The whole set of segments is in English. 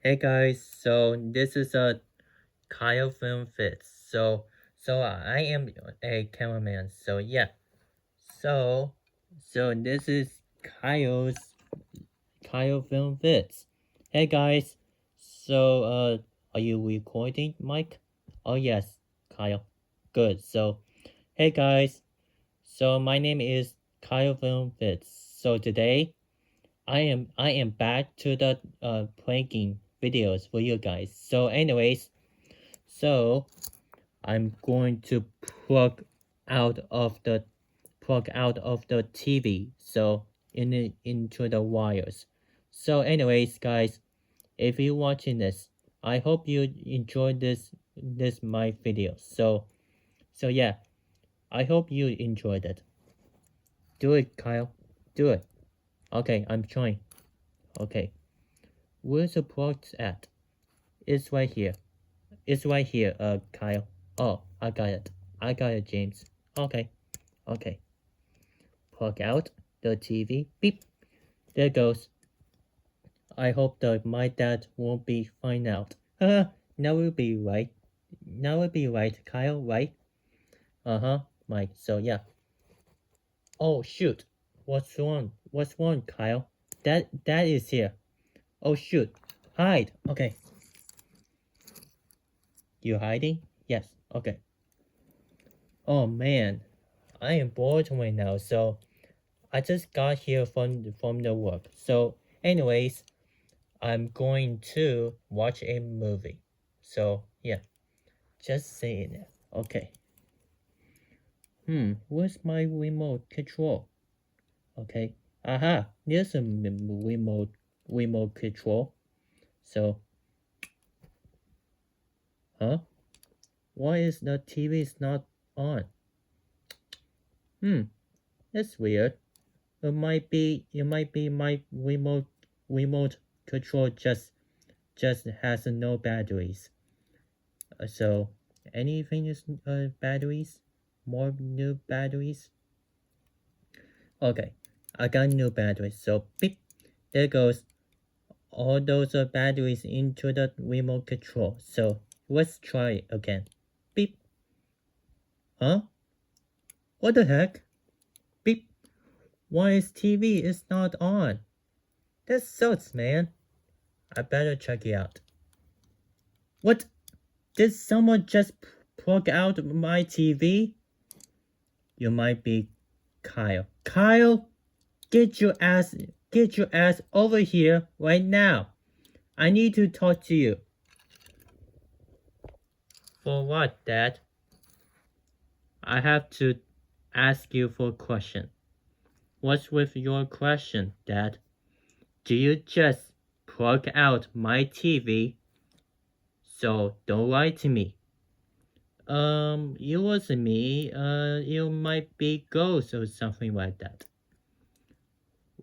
Hey guys, so this is a Kyle film fits. So I am a cameraman. So yeah. So so this is Kyle film fits. Hey guys. So are you recording, Mike? Oh yes, Kyle. Good. So hey guys. So my name is Kyle film fits. So today I am back to the playing videos for you guys. So anyways, so I'm going to out of the plug out of the TV. So into the wires. So anyways, guys, if you're watching this, I hope you enjoyed this my video. So yeah, I hope you enjoyed it. Do it, Kyle. Do it. Okay, I'm trying. Okay. Where's the plug at? It's right here. It's right here, Kyle. Oh, I got it. I got it, James. Okay. Okay. Plug out the TV. Beep. There goes. I hope that my dad won't be find out. Now will be right. Now will be right, Kyle, right? Uh-huh, Mike. So yeah. Oh shoot. What's wrong? What's wrong, Kyle? Dad is here. Oh shoot. Hide. Okay. You hiding? Yes. Okay. Oh man. I am bored right now, so I just got here from the work. So anyways, I'm going to watch a movie. So yeah, just saying it. Okay. Where's my remote control? Okay. Aha, there's a remote control. So, huh? Why is the TV not on? That's weird. It might be my remote control just has no batteries. So anything is batteries, more new batteries. Okay, I got new batteries. So beep, there goes all those batteries into the remote control. So let's try it again. Beep. Huh? What the heck? Beep. Why is TV is not on? That sucks, man. I better check it out. What? Did someone just plug out my TV? You might be Kyle. Kyle, get your ass over here right now. I need to talk to you. For what, Dad? I have to ask you for a question. What's with your question, Dad? Do you just plug out my TV? So don't lie to me. It wasn't me. It might be ghosts or something like that.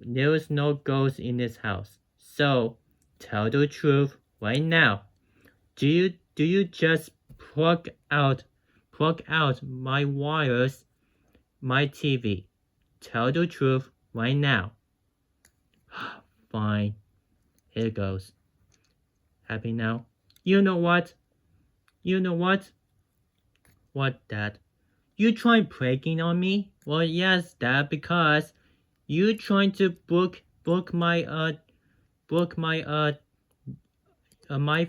There was no ghost in this house. So tell the truth right now. Do you just plug out my wires, my TV? Tell the truth right now. Fine. Here goes. Happy now? You know what? You know what? What, Dad? You trying breaking on me? Well, yes, Dad, because you trying to book my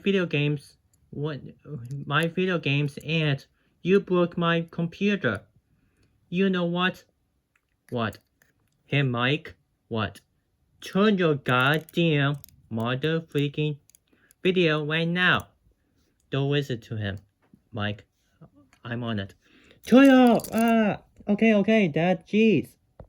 video games, my video games, and you broke my computer. You know what? What? Hey, Mike. What? Turn your goddamn mother freaking video right now. Don't listen to him, Mike. I'm on it. Turn it off! Okay, Dad, jeez.